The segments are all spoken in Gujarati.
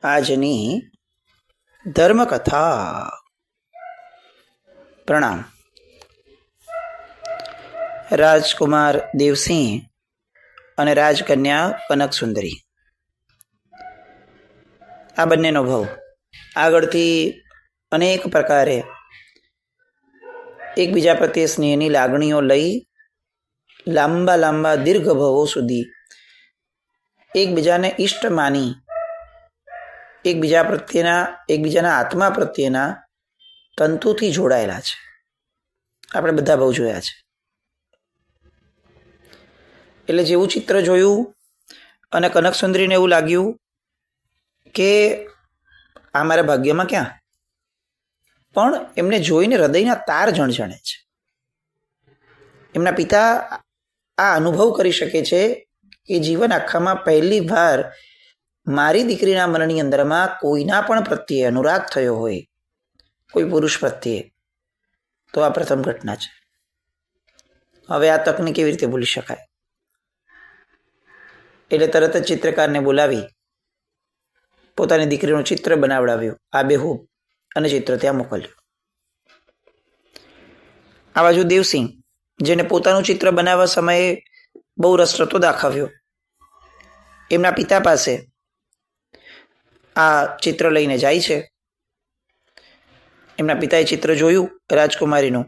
આજની ધર્મકથા. પ્રણામ. રાજકુમાર દેવસિંહ અને રાજકન્યા કનકસુંદરી, આ બંનેનો ભાવ આગળથી અનેક પ્રકારે એકબીજા પ્રત્યે સ્નેહની લાગણીઓ લઈ લાંબા લાંબા દીર્ઘ ભાવો સુધી એકબીજાને ઈષ્ટ માની એકબીજાના આત્મા પ્રત્યેના તંતુથી જોડાયેલા છે. આપણે બધા બહુ જોયા છે. એટલે જેવું ચિત્ર જોયું અને કનકસુંદરીને એવું લાગ્યું કે આ મારા ભાગ્યમાં ક્યાં, પણ એમને જોઈને હૃદયના તાર ઝણઝણે છે. એમના પિતા આ અનુભવ કરી શકે છે કે જીવન આખામાં પહેલી વાર મારી દીકરીના મનની અંદરમાં કોઈના પણ પ્રત્યે અનુરાગ થયો હોય, કોઈ પુરુષ પ્રત્યે, તો આ પ્રથમ ઘટના છે. હવે આ તકને કેવી રીતે ભૂલી શકાય? એટલે તરત જ ચિત્રકારને બોલાવી પોતાની દીકરીનું ચિત્ર બનાવડાવ્યું આબેહૂબ અને ચિત્ર ત્યાં મોકલ્યું. આ બાજુ દેવસિંહ, જેને પોતાનું ચિત્ર બનાવવા સમયે બહુ રસરતો દાખવ્યો, એમના પિતા પાસે આ ચિત્ર લઈને જાય છે. એમના પિતાએ ચિત્ર જોયું રાજકુમારીનું.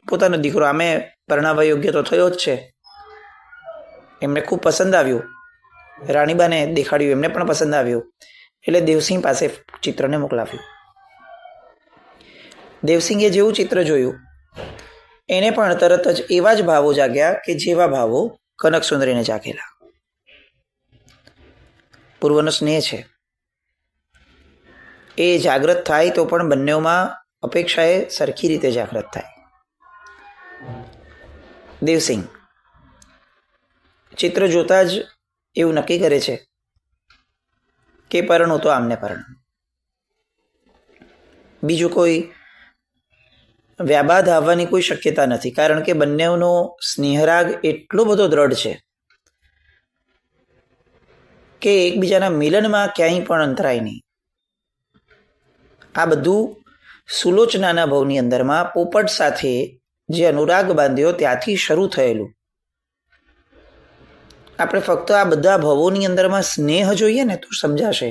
પોતાનો દીકરો આમે પરણાવવા યોગ્ય તો થયો જ છે, એમને ખૂબ પસંદ આવ્યું. રાણીબાને દેખાડ્યું, એમને પણ પસંદ આવ્યું. એટલે દેવસિંહ પાસે ચિત્રને મોકલાવ્યું. દેવસિંહે જેવું ચિત્ર જોયું એને પણ તરત જ એવા જ ભાવો જાગ્યા કે જેવા ભાવો કનકસુંદરીને જાગેલા. પૂર્વનો સ્નેહ છે એ જાગૃત થાય તો પણ બંનેઓમાં અપેક્ષાએ સરખી રીતે જાગૃત થાય. દેવસિંહ ચિત્ર જોતા જ એવું નક્કી કરે છે કે પરણું તો આમને પરણું. બીજું કોઈ વ્યાબાદ આવવાની કોઈ શક્યતા નથી, કારણ કે બંનેઓનો સ્નેહરાગ એટલો બધો દ્રઢ છે કે એકબીજાના મિલનમાં ક્યાંય પણ અંતરાય નહીં. આ બધું સુલોચનાના ભાવની અંદરમાં પોપટ સાથે જે અનુરાગ બાંધ્યો ત્યાંથી શરૂ થયેલું. આપણે ફક્ત આ બધા ભાવોની અંદરમાં સ્નેહ જોઈએ ને તો સમજાશે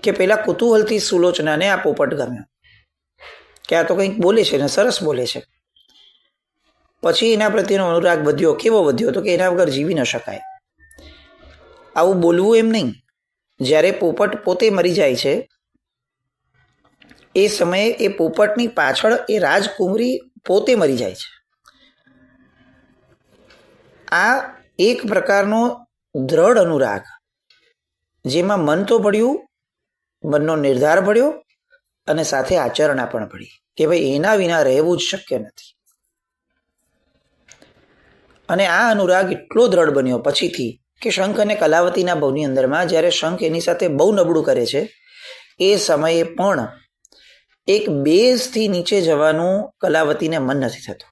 કે પેલા કુતૂહલથી સુલોચનાને આ પોપટ ગમ્યો કે આ તો કંઈક બોલે છે ને સરસ બોલે છે. પછી એના પ્રત્યેનો અનુરાગ વધ્યો. કેવો વધ્યો? તો કે એના વગર જીવી ન શકાય. આવું બોલવું એમ નહીં. જ્યારે પોપટ પોતે મરી જાય છે એ સમયે એ પોપટની પાછળ એ રાજકુમારી પોતે મરી જાય છે. આ એક પ્રકારનો દ્રઢ અનુરાગ, જેમાં મન તો ભળ્યું, મનનો નિર્ધાર ભળ્યો અને સાથે આચરણા પણ ભળી કે ભાઈ એના વિના રહેવું જ શક્ય નથી. અને આ અનુરાગ એટલો દ્રઢ બન્યો પછીથી કે શંખ અને કલાવતીના ભાવની અંદરમાં જ્યારે શંખ એની સાથે બહુ નબળું કરે છે એ સમયે પણ એક બેઝથી નીચે જવાનું કલાવતીને મન નથી થતું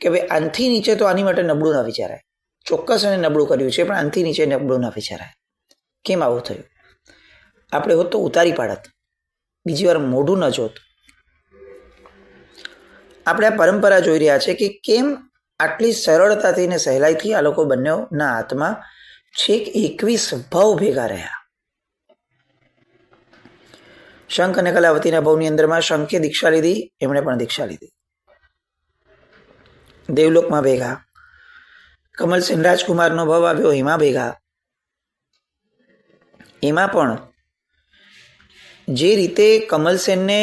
કે ભાઈ આનથી નીચે તો આની માટે નબળું ના વિચારાય. ચોક્કસ એને નબળું કર્યું છે પણ આનથી નીચે નબળું ના વિચારાય. કેમ આવું થયું? આપણે હોત તો ઉતારી પાડત, બીજી વાર મોઢું ન જોત. આપણે આ પરંપરા જોઈ રહ્યા છે કે કેમ આટલી સરળતાથી ને સહેલાઈથી આ લોકો બંનેના હાથમાં છેક 21 ભાવ ભેગા રહ્યા. શંખ અને કલાવતીના ભાવની અંદરમાં શંખે દીક્ષા લીધી, એમણે પણ દીક્ષા લીધી. દેવલોકમાં ભેગા. કમલસેન રાજકુમારનો ભાવ આવ્યો, એમાં ભેગા. એમાં પણ જે રીતે કમલસેનને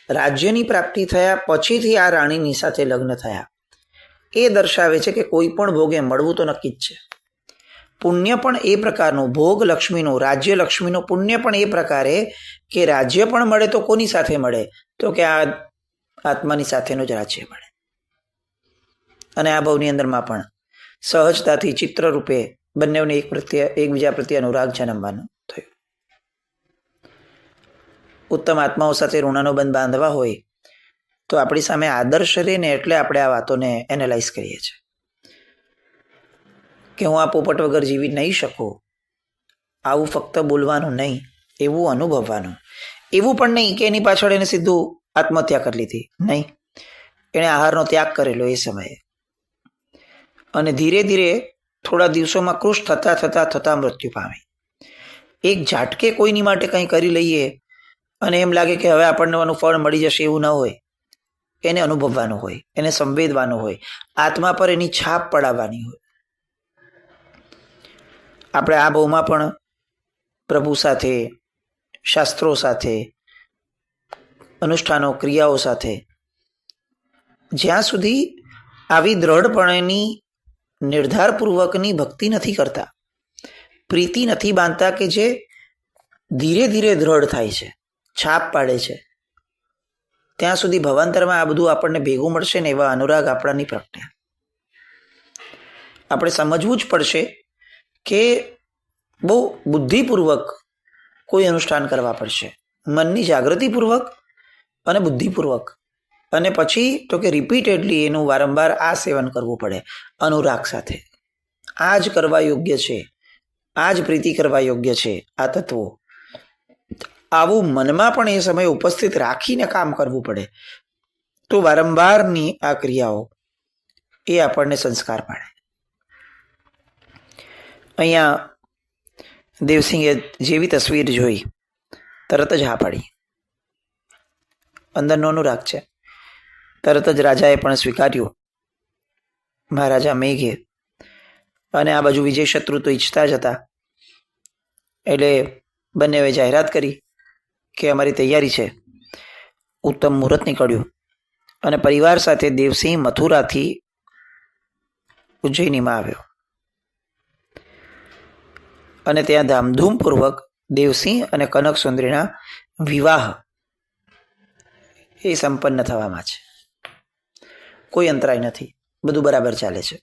રાજ્યની પ્રાપ્તિ થયા પછીથી આ રાણીની સાથે લગ્ન થયા એ દર્શાવે છે કે કોઈ પણ ભોગે મળવું તો નક્કી જ છે. પુણ્ય પણ એ પ્રકારનું, ભોગ લક્ષ્મીનું, રાજ્ય લક્ષ્મીનું પુણ્ય પણ એ પ્રકારે કે રાજ્ય પણ મળે તો કોની સાથે મળે? તો કે આ આત્માની સાથેનું જ રાજ્ય મળે. અને આ ભાવની અંદરમાં પણ સહજતાથી ચિત્ર રૂપે બંનેઓને એકબીજા પ્રત્યે અનુરાગ જન્મવાનું થયું. ઉત્તમ આત્માઓ સાથે ઋણાનો બંધ બાંધવા હોય તો આપણી સામે આદર્શ રહે ને, એટલે આપણે આ વાતોને એનાલાઇઝ કરીએ છીએ કે હું આ પોપટ વગર જીવી નહીં શકું, આવું ફક્ત બોલવાનું નહીં, એવું અનુભવવાનું. એવું પણ નહીં કે એની પાછળ એને સીધું આત્મહત્યા કરી લીધી, નહીં. એણે આહારનો ત્યાગ કરેલો એ સમયે, અને ધીરે ધીરે થોડા દિવસોમાં કૃશ થતા થતા થતા મૃત્યુ પામી. એક ઝાટકે કોઈની માટે કંઈ કરી લઈએ અને એમ લાગે કે હવે આપણને આનું ફળ મળી જશે, એવું ન હોય. એને અનુભવવાનું હોય, એને સંવેદવાનું હોય, આત્મા પર એની છાપ પડાવવાની હોય. આપણે આ ભાવમાં પણ પ્રભુ સાથે, શાસ્ત્રો સાથે, અનુષ્ઠાનો, ક્રિયાઓ સાથે જ્યાં સુધી આવી દ્રઢપણેની નિર્ધારપૂર્વકની ભક્તિ નથી કરતા, પ્રીતિ નથી બાંધતા કે જે ધીરે ધીરે દ્રઢ થાય છે, છાપ પાડે છે, ત્યાં સુધી ભવાંતરમાં આ બધું આપણને ભેગું મળશે ને એવા અનુરાગ આપણાની પ્રગટે. આપણે સમજવું જ પડશે કે બહુ બુદ્ધિપૂર્વક કોઈ અનુષ્ઠાન કરવા પડશે, મનની જાગૃતિપૂર્વક અને બુદ્ધિપૂર્વક, અને પછી તો કે રિપીટેડલી એનું વારંવાર આ સેવન કરવું પડે અનુરાગ સાથે. આ જ કરવા યોગ્ય છે, આ જ પ્રીતિ કરવા યોગ્ય છે આ તત્વો. આવું મનમાં પણ એ સમયે ઉપસ્થિત રાખીને કામ કરવું પડે. તો વારંવારની આ ક્રિયાઓ એ આપણને સંસ્કાર પાડે. અહીંયા દેવસિંહે જેવી તસવીર જોઈ તરત જ હા પાડી. અંદરનો અનુરાગ છે. તરત જ રાજાએ પણ સ્વીકાર્યું, મહારાજા મેઘે. અને આ બાજુ વિજય શત્રુ તો ઈચ્છતા જ હતા, એટલે બંનેએ જાહેરાત કરી કે અમારી તૈયારી છે. ઉત્તમ મુહૂર્ત નીકળ્યું અને પરિવાર સાથે દેવસિંહ મથુરાથી ઉજ્જૈનીમાં આવ્યો. અને ત્યાં ધામધૂમપૂર્વક દેવસિંહ અને કનક સુંદરીના વિવાહ એ સંપન્ન થવામાં છે. કોઈ અંતરાય નથી, બધું બરાબર ચાલે છે.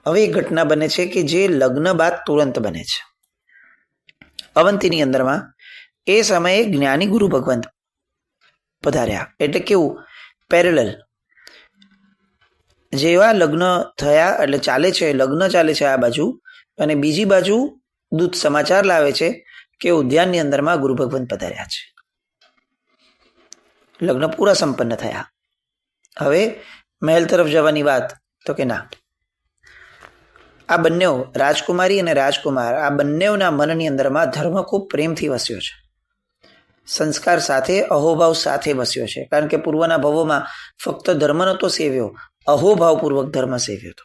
હવે એક ઘટના બને છે કે જે લગ્ન બાદ તુરંત બને છે. અવંતીની અંદરમાં એ સમયે જ્ઞાની ગુરુ ભગવંત પધાર્યા. એટલે કેવું, પેરેલલ. જેવા લગ્ન થયા એટલે ચાલે છે, લગ્ન ચાલે છે આ બાજુ, અને બીજી બાજુ દૂત સમાચાર લાવે છે કે ઉદ્યાનની અંદરમાં ગુરુ ભગવંત પધાર્યા છે. લગ્ન પૂરા સંપન્ન થયા. હવે મહેલ તરફ જવાની વાત, તો કે ના. આ બંને રાજકુમારી અને રાજકુમાર, આ બંનેના મનની અંદરમાં ધર્મ ખૂબ પ્રેમથી વસ્યો છે, સંસ્કાર સાથે, અહોભાવ સાથે વસ્યો છે. કારણ કે પૂર્વના ભવોમાં ફક્ત ધર્મ નહોતો સેવ્યો, અહોભાવપૂર્વક ધર્મ સેવ્યો હતો.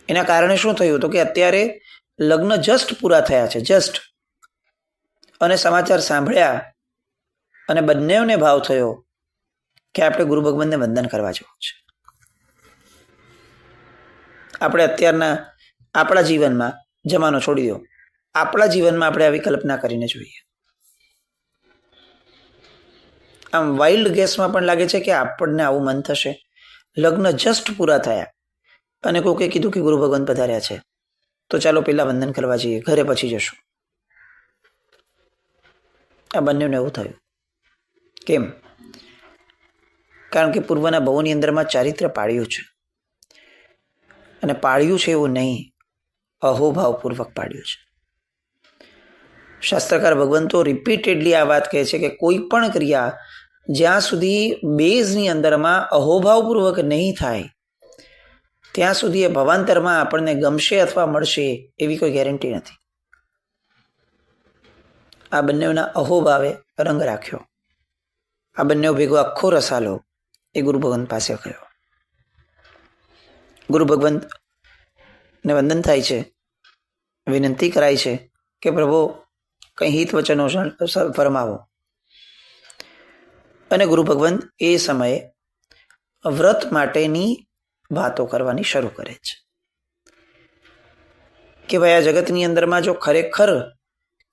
એના કારણે શું થયું હતું કે અત્યારે લગ્ન જસ્ટ પૂરા થયા છે, જસ્ટ, અને સમાચાર સાંભળ્યા અને બંનેને ભાવ થયો કે આપણે ગુરુ ભગવંતને વંદન કરવા જેવું છે. આપણે અત્યારના આપણા જીવનમાં, જમાનો છોડી દો, આપણા જીવનમાં આપણે આવી કલ્પના કરીને જોઈએ. આમ વાઇલ્ડ ગેસમાં પણ લાગે છે કે આપણને આવું મન થશે. લગ્ન જસ્ટ પૂરા થયા અને કોકે કીધું કે ગુરુ ભગવંત પધાર્યા છે, તો ચાલો પેલા વંદન કરવા જઈએ, ઘરે પછી જશું. આ બંનેને એવું થયું. કેમ? કારણ કે પૂર્વના ભવોની અંદરમાં ચારિત્ર પાળ્યું છે, અને પાળ્યું છે એવું નહીં, અહોભાવપૂર્વક પાળ્યું છે. શાસ્ત્રકાર ભગવંતો રિપીટેડલી આ વાત કહે છે કે કોઈ પણ ક્રિયા જ્યાં સુધી બેઝની અંદરમાં અહોભાવપૂર્વક નહીં થાય ત્યાં સુધી એ ભવાંતરમાં આપણને ગમશે અથવા મળશે એવી કોઈ ગેરંટી નથી. આ બંનેના અહોભાવે રંગ રાખ્યો. આ બંને ભેગો આખો રસાલો એ ગુરુ ભગવંત પાસે ગયો. ગુરુ ભગવંતને વંદન થાય છે, વિનંતી કરાય છે કે પ્રભુ કંઈ હિત વચનો ફરમાવો. અને ગુરુ ભગવંત એ સમયે વ્રત માટેની વાતો કરવાની શરૂ કરે છે કે ભાઈ આ જગતની અંદરમાં જો ખરેખર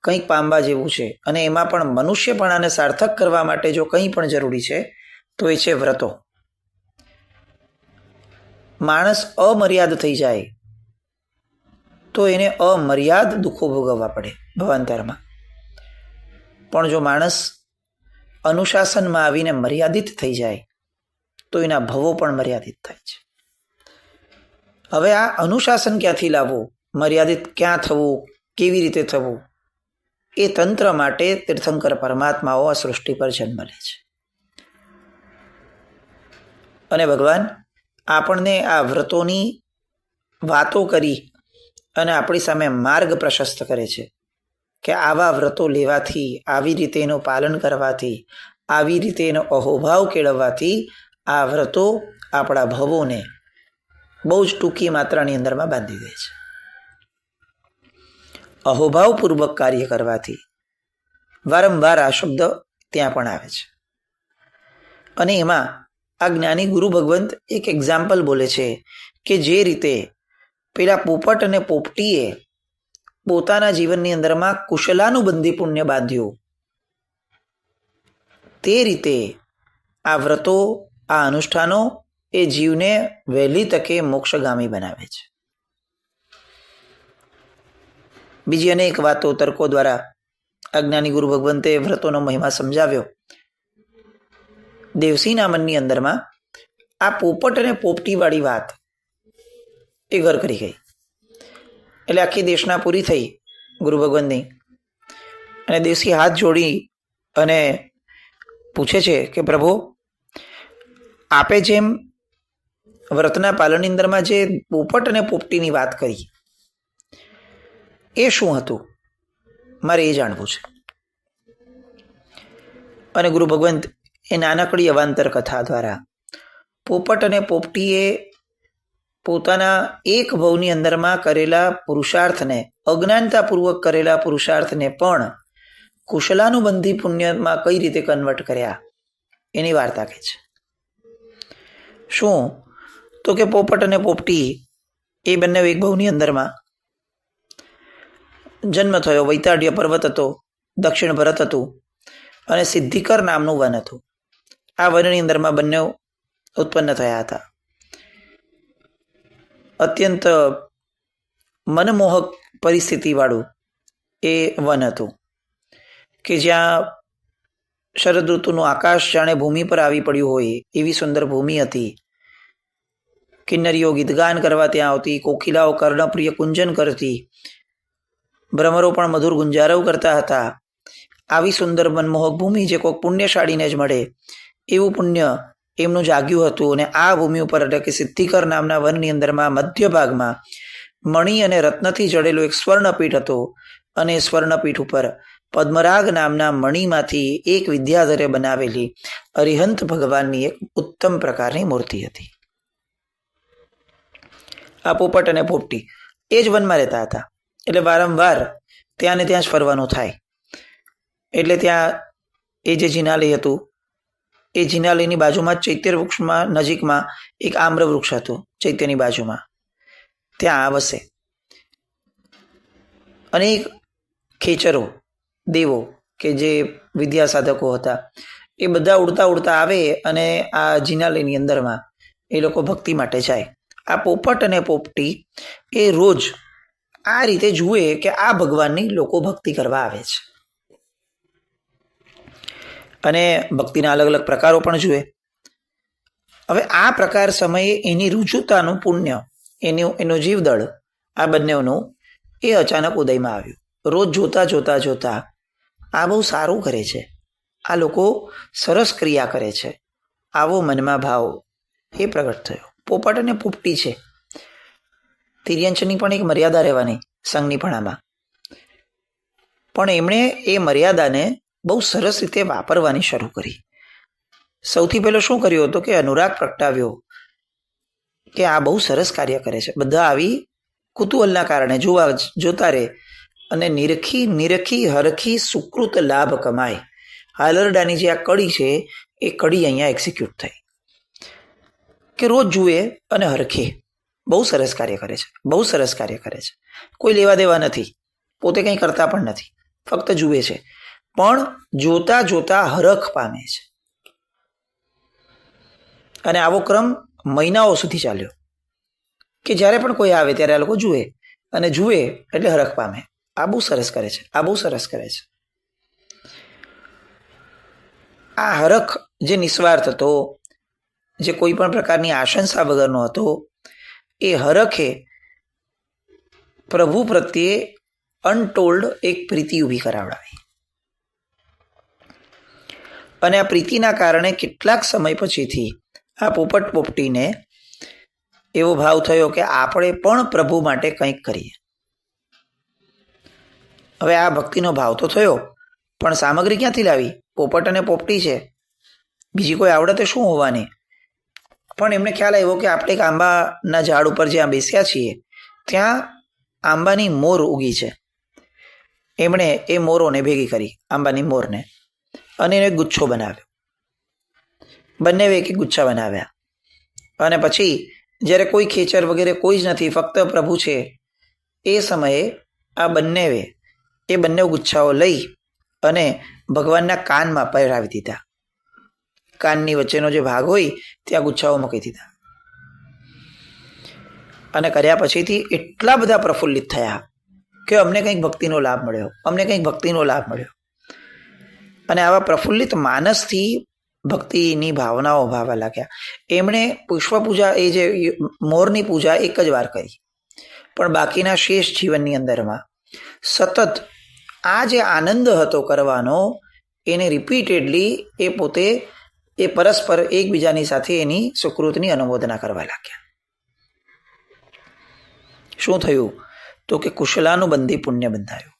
કંઈક પામવા જેવું છે અને એમાં પણ મનુષ્યપણાને સાર્થક કરવા માટે જો કંઈ પણ જરૂરી છે તો એ છે વ્રતો. માણસ અમર્યાદ થઈ જાય તો એને અમર્યાદ દુઃખો ભોગવવા પડે ભવાંતરમાં. પણ જો માણસ અનુશાસનમાં આવીને મર્યાદિત થઈ જાય તો એના ભવો પણ મર્યાદિત થાય છે. હવે આ અનુશાસન ક્યાંથી લાવવું મર્યાદિત ક્યાં થવું, કેવી રીતે થવું, એ તંત્ર માટે તીર્થંકર પરમાત્માઓ આ સૃષ્ટિ પર જન્મ લે છે. અને ભગવાન આપણને આ વ્રતોની વાતો કરી અને આપણી સામે માર્ગ પ્રશસ્ત કરે છે કે આવા વ્રતો લેવાથી, આવી રીતે એનું પાલન કરવાથી, આવી રીતે એનો અહોભાવ કેળવવાથી આ વ્રતો આપણા ભવોને બહુ જ ટૂંકી માત્રાની અંદરમાં બાંધી દે છે. અહોભાવપૂર્વક કાર્ય કરવાથી વારંવાર આ શબ્દ ત્યાં પણ આવે છે. અને એમાં આ જ્ઞાની ગુરુ ભગવંત એક એક્ઝામ્પલ બોલે છે કે જે રીતે પેલા પોપટ અને પોપટીએ પોતાના જીવનની અંદરમાં કુશલાનુબંધી પુણ્ય બાંધ્યું, તે રીતે આ વ્રતો, આ અનુષ્ઠાનો એ જીવને વહેલી તકે મોક્ષગામી બનાવે છે. બીજી અનેક વાતો તર્કો દ્વારા અજ્ઞાની ગુરુ ભગવંતે વ્રતોનો મહિમા સમજાવ્યો. દેવસીના મનની અંદરમાં આ પોપટ અને પોપટીવાળી વાત એ ઘર કરી ગઈ. એટલે આખી દેશના પૂરી થઈ ગુરુ ભગવંતની. અને દેવસી હાથ જોડી અને પૂછે છે કે પ્રભુ, આપે જેમ વ્રતના પાલનની અંદરમાં જે પોપટ અને પોપટીની વાત કરી, એ શું હતું? મારે એ જાણવું છે. અને ગુરુ ભગવંત એ નાનકડી અવાંતર કથા દ્વારા પોપટ અને પોપટીએ પોતાના એક ભવની અંદરમાં કરેલા પુરુષાર્થને, અજ્ઞાનતાપૂર્વક કરેલા પુરુષાર્થને પણ કુશલાનુબંધી પુણ્યમાં કઈ રીતે કન્વર્ટ કર્યા એની વાર્તા કહે છે. શું? તો કે પોપટ અને પોપટી એ બંને એક ભવની અંદરમાં જન્મ થયો. વૈતાડ્ય પર્વત હતો, દક્ષિણ ભરત હતું અને સિદ્ધિકર નામનું વન હતું. આ વનની અંદરમાં બંને ઉત્પન્ન થયા હતા. અત્યંત મનમોહક પરિસ્થિતિવાળું એ વન હતું કે જ્યાં શરદ ઋતુનું આકાશ જાણે ભૂમિ પર આવી પડ્યું હોય એવી સુંદર ભૂમિ હતી. કિન્નરીઓ ગીતગાન કરવા ત્યાં આવતી, કોકિલાઓ કર્ણપ્રિય કુંજન કરતી, ભ્રમરો પણ મધુર ગુંજારવ કરતા હતા. આવી સુંદર મનમોહક ભૂમિ જે કોઈક પુણ્યશાળીને જ મળે એવું પુણ્ય એમનું જાગ્યું હતું. અને આ ભૂમિ ઉપર એટલે કે સિદ્ધિકર નામના વનની અંદરમાં મધ્ય ભાગમાં મણિ અને રત્નથી જડેલું એક સ્વર્ણપીઠ હતું. અને સ્વર્ણપીઠ ઉપર પદ્મરાગ નામના મણિમાંથી એક વિદ્યાધરે બનાવેલી અરિહંત ભગવાનની એક ઉત્તમ પ્રકારની મૂર્તિ હતી. આ પોપટ અને પોપટી એ જ વનમાં રહેતા હતા. એટલે વારંવાર ત્યાં ને ત્યાં જ ફરવાનું થાય. એટલે ત્યાં એ જે જિનાલય હતું, એ જિનાલયની બાજુમાં ચૈત્ય વૃક્ષમાં નજીકમાં એક આમ્ર વૃક્ષ હતું. ચૈત્યની બાજુમાં ત્યાં આ વસે. અનેક ખેચરો, દેવો કે જે વિદ્યા સાધકો હતા, એ બધા ઉડતા ઉડતા આવે અને આ જિનાલયની અંદરમાં એ લોકો ભક્તિ માટે જાય. આ પોપટ અને પોપટી એ રોજ આ રીતે જુએ કે આ ભગવાનની લોકો ભક્તિ કરવા આવે છે. અને ભક્તિના અલગ અલગ પ્રકારો પણ જુએ. હવે આ પ્રકાર સમયે એની રુજુતાનું પુણ્ય, એનું જીવદળ, આ બંનેનું એ અચાનક ઉદયમાં આવ્યું. રોજ જોતા જોતા જોતા આ બહુ સારું કરે છે, આ લોકો સરસ ક્રિયા કરે છે, આવો મનમાં ભાવ એ પ્રગટ થયો. પોપટ અને પોપટી છે, તિર્યંચની પણ એક મર્યાદા રહેવાની સંજ્ઞીપણામાં, પણ એમણે એ મર્યાદાને બહુ સરસ રીતે વાપરવાની શરૂ કરી. સૌથી પહેલો શું કર્યું હતું કે અનુરાગ પ્રગટાવ્યો કે આ બહુ સરસ કાર્ય કરે છે. બધા આવી કુતૂહલના કારણે જોતા રહે અને નિરખી હરખી સુકૃત લાભ કમાય. હાલરડાની જે આ કડી છે એ કડી અહીંયા એક્ઝિક્યુટ થઈ કે રોજ જુએ અને હરખે બહુ સરસ કાર્ય કરે છે, બહુ સરસ કાર્ય કરે છે. કોઈ લેવા દેવા નથી, પોતે કંઈ કરતા પણ નથી, ફક્ત જુએ છે. પણ જોતા જોતા હરખ પામે છે. અને આવો ક્રમ મહિનાઓ સુધી ચાલ્યો કે જ્યારે પણ કોઈ આવે ત્યારે આ લોકો જુએ અને જુએ એટલે હરખ પામે. આ બહુ સરસ કરે છે, આ બહુ સરસ કરે છે. આ હરખ જે નિસ્વાર્થ હતો, જે કોઈ પણ પ્રકારની આશંસા વગરનો હતો, એ હરખે પ્રભુ પ્રત્યે અનટોલ્ડ એક પ્રીતિ ઊભી કરાવડાવી. અને આ પ્રીતિના કારણે કેટલાક સમય પછીથી આ પોપટ પોપટીને એવો ભાવ થયો કે આપણે પણ પ્રભુ માટે કંઈક કરીએ. હવે આ ભક્તિનો ભાવ તો થયો, પણ સામગ્રી ક્યાંથી લાવી? પોપટ અને પોપટી છે, બીજી કોઈ આવડત શું હોવાની? પણ એમને ખ્યાલ આવ્યો કે આપણે એક આંબાના ઝાડ ઉપર જ્યાં બેસ્યા છીએ ત્યાં આંબાની મોર ઉગી છે. એમણે એ મોરોને ભેગી કરી, આંબાની મોરને, અને એને ગુચ્છો બનાવ્યો. બંને એક ગુચ્છા બનાવ્યા. અને પછી જ્યારે કોઈ ખેચર વગેરે કોઈ જ નથી, ફક્ત પ્રભુ છે, એ સમયે આ બંને ગુચ્છાઓ લઈ અને ભગવાનના કાનમાં પહેરાવી દીધા. કાનની વચ્ચેનો જે ભાગ હોય ત્યાં ગુચ્છાઓ મૂકી દીધા. અને કર્યા પછીથી એટલા બધા પ્રફુલ્લિત થયા કે અમને કંઈક ભક્તિનો લાભ મળ્યો. અને આવા પ્રફુલ્લિત માનસથી ભક્તિની ભાવનાઓ ભાવવા લાગ્યા. એમણે પુષ્પ પૂજા, એ જે મોરની પૂજા એક જ વાર કરી, પણ બાકીના શેષ જીવનની અંદરમાં સતત આ જે આનંદ હતો કરવાનો, એને રિપીટેડલી એ પોતે એ પરસ્પર એકબીજાની સાથે એની સુકૃતની અનુમોદના કરવા લાગ્યા. શું થયું? તો કે કુશલાનુબંધી પુણ્ય બંધાયું.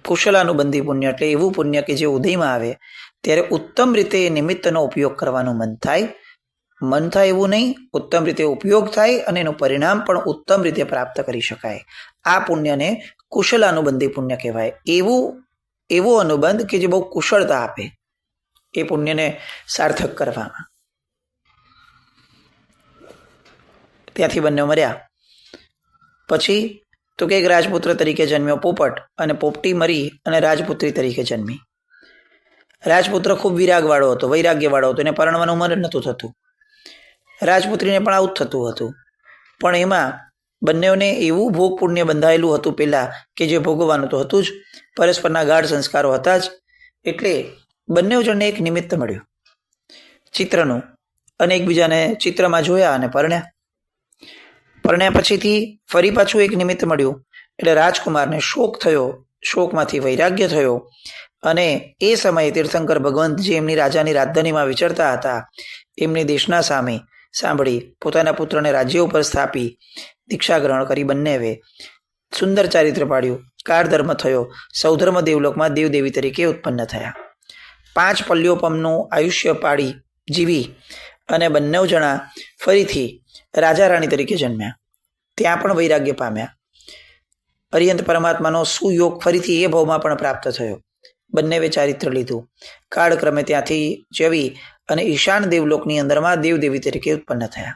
કુશલાનુબંધી પુણ્ય એટલે એવું પુણ્ય કે જે ઉદયમાં આવે ત્યારે ઉત્તમ રીતે એ નિમિત્તનો ઉપયોગ કરવાનું મન થાય એવું નહીં, ઉત્તમ રીતે ઉપયોગ થાય અને એનું પરિણામ પણ ઉત્તમ રીતે પ્રાપ્ત કરી શકાય. આ પુણ્યને કુશલાનુબંધી પુણ્ય કહેવાય. એવો અનુબંધ કે જે બહુ કુશળતા આપે એ પુણ્યને સાર્થક કરવામાં. ત્યાંથી બંને મર્યા. પછી તો કે એક રાજપુત્ર તરીકે જન્મ્યો પોપટ, અને પોપટી મરી અને રાજપુત્રી તરીકે જન્મી. રાજપુત્ર ખૂબ વૈરાગ્યવાળો હતો, એને પરણવાનું મન નહોતું થતું. રાજપુત્રીને પણ આવું જ થતું હતું. પણ એમાં બંનેઓને એવું ભોગ પુણ્ય બંધાયેલું હતું પહેલાં કે જે ભોગવવાનું તો હતું જ, પરસ્પરના ગાઢ સંસ્કારો હતા જ. એટલે બંને જણને એક નિમિત્ત મળ્યું ચિત્રનું, અને એકબીજાને ચિત્રમાં જોયા અને પરણ્યા પછીથી ફરી પાછું એક નિમિત્ત મળ્યું. એટલે રાજકુમારને શોક થયો, શોકમાંથી વૈરાગ્ય થયો. અને એ સમયે તીર્થંકર ભગવંત, જે એમની રાજાની રાજધાનીમાં વિચરતા હતા, એમની દેશના સામે સાંભળી પોતાના પુત્રને રાજ્ય ઉપર સ્થાપી દીક્ષા ગ્રહણ કરી. બંને સુંદર ચારિત્ર પાડ્યું, કાર ધર્મ થયો, સૌધર્મ દેવલોકમાં દેવદેવી તરીકે ઉત્પન્ન થયા. 5 પલ્યોપમનું આયુષ્ય પાડી જીવી અને બંને જણા ફરીથી રાજા રાણી તરીકે જન્મ્યા. ત્યાં પણ વૈરાગ્ય પામ્યા. અરિયંત પરમાત્માનો સુયોગ ફરીથી એ ભાવમાં પણ પ્રાપ્ત થયો. બંને ચારિત્ર લીધું. કાળક્રમે ત્યાંથી ચવી અને ઈશાન દેવલોકની અંદરમાં દેવદેવી તરીકે ઉત્પન્ન થયા.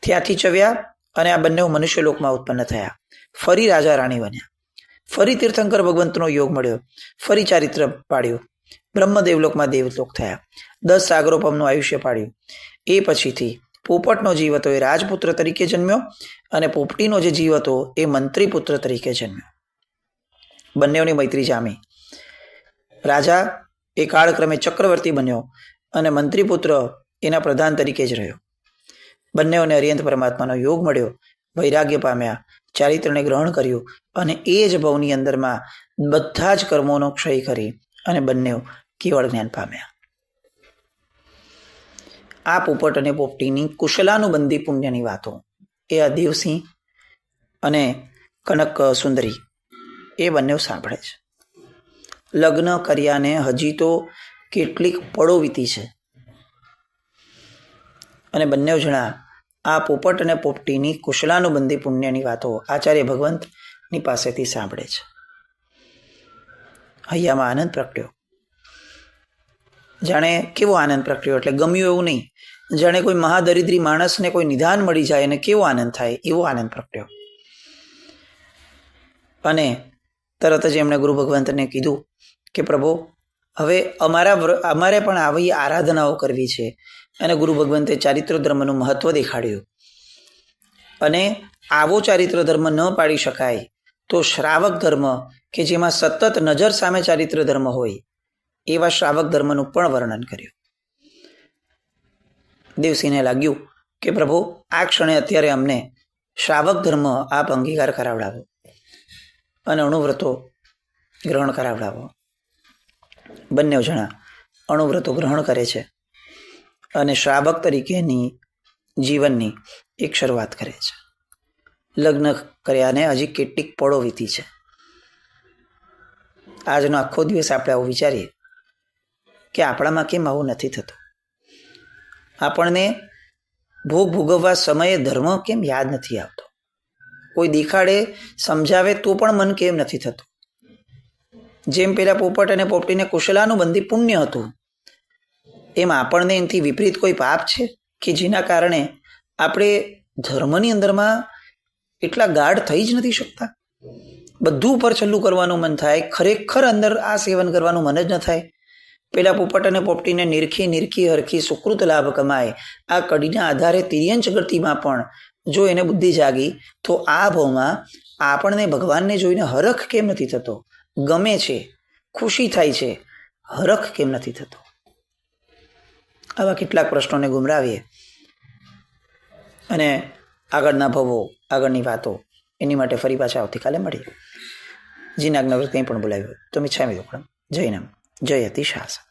ત્યાંથી ચવ્યા અને આ બંને મનુષ્ય લોકમાં ઉત્પન્ન થયા. ફરી રાજા રાણી બન્યા. ફરી તીર્થંકર ભગવંતનો યોગ મળ્યો, ફરી ચારિત્ર પાડ્યું, બ્રહ્મદેવલોકમાં દેવલોક થયા. 10 સાગરોપમનું આયુષ્ય પાડ્યું. એ પછીથી પોપટનો જીવ હતો એ રાજપુત્ર તરીકે જન્મ્યો, અને પોપટીનો જે જીવ હતો એ મંત્રી પુત્ર તરીકે જન્મ્યો. બંનેઓની મૈત્રી જામી. રાજા એ કાળક્રમે ચક્રવર્તી બન્યો અને મંત્રી પુત્ર એના પ્રધાન તરીકે જ રહ્યો. બંનેઓને અરિયંત પરમાત્માનો યોગ મળ્યો, વૈરાગ્ય પામ્યા, ચારિત્રને ગ્રહણ કર્યું, અને એ જ ભવની અંદરમાં બધા જ કર્મોનો ક્ષય કરી અને બંને કેવળ જ્ઞાન પામ્યા. આ પોપટ અને પોપટીની કુશલાનુબંધી પુણ્યની વાતો એ આ દેવસિંહ અને કનક સુંદરી એ બંને સાંભળે છે. લગ્ન કર્યાને હજી તો કેટલીક પળો વીતી છે, અને બંને જણા આ પોપટ અને પોપટીની કુશલાનુબંધી પુણ્યની વાતો આચાર્ય ભગવંતની પાસેથી સાંભળે છે. હૈયામાં આનંદ પ્રગટ્યો. જાણે કેવો આનંદ પ્રગટ્યો એટલે ગમ્યું એવું નહીં, જાણે કોઈ મહાદરિદ્રી માણસને કોઈ નિદાન મળી જાય અને કેવો આનંદ થાય એવો આનંદ પ્રગટ્યો. અને તરત જ એમણે ગુરુ ભગવંતને કીધું કે પ્રભુ, હવે અમારે પણ આવી આરાધનાઓ કરવી છે. અને ગુરુ ભગવંતે ચારિત્ર ધર્મનું મહત્વ દેખાડ્યું. અને આવો ચારિત્ર ધર્મ ન પાડી શકાય તો શ્રાવક ધર્મ, કે જેમાં સતત નજર સામે ચારિત્ર ધર્મ હોય, એવા શ્રાવક ધર્મનું પણ વર્ણન કર્યું. દેવસિંહને લાગ્યું કે પ્રભુ, આ ક્ષણે અત્યારે અમને શ્રાવક ધર્મ આપ અંગીકાર કરાવડાવો અને અણુવ્રતો ગ્રહણ કરાવડાવો. બંને જણા અણુવ્રતો ગ્રહણ કરે છે અને શ્રાવક તરીકેની જીવનની એક શરૂઆત કરે છે. લગ્ન કર્યાને હજી કેટલીક પળો વીતી છે. આજનો આખો દિવસ આપણે આવું વિચારીએ કે આપણામાં કેમ આવું નથી થતું. આપણને ભોગ ભોગવવા સમયે ધર્મ કેમ યાદ નથી આવતો. કોઈ દેખાડે સમજાવે તો પણ મન કેમ નથી થતું. જેમ પેલા પોપટ અને પોપટીને કુશલાનુબંધી પુણ્ય હતું, એમ આપણને એનાથી વિપરીત કોઈ પાપ છે કે જેના કારણે આપણે ધર્મની અંદરમાં એટલા ગાઢ થઈ જ નથી શકતા. બધું ઉપર છલ્લું કરવાનું મન થાય, ખરેખર અંદર આ સેવન કરવાનું મન જ ન થાય. પેલા પોપટ અને પોપટીને નિરખી હરખી સુકૃત લાભ કમાય, આ કડીના આધારે તિર્યંચ ગતિમાં પણ જો એને બુદ્ધિ જાગી તો આ ભાવમાં આપણને ભગવાનને જોઈને હરખ કેમ નથી થતો? ગમે છે, ખુશી થાય છે, હરખ કેમ નથી થતો? આવા કેટલાક પ્રશ્નોને ગુમરાવીએ અને આગળના ભવો, આગળની વાતો એની માટે ફરી પાછા આવતીકાલે મળીએ. જીનાજ્ઞા કંઈ પણ બોલાવ્યું તો મિચ્છામિ દુક્કડમ. જય નામ, જય અતિશાસન.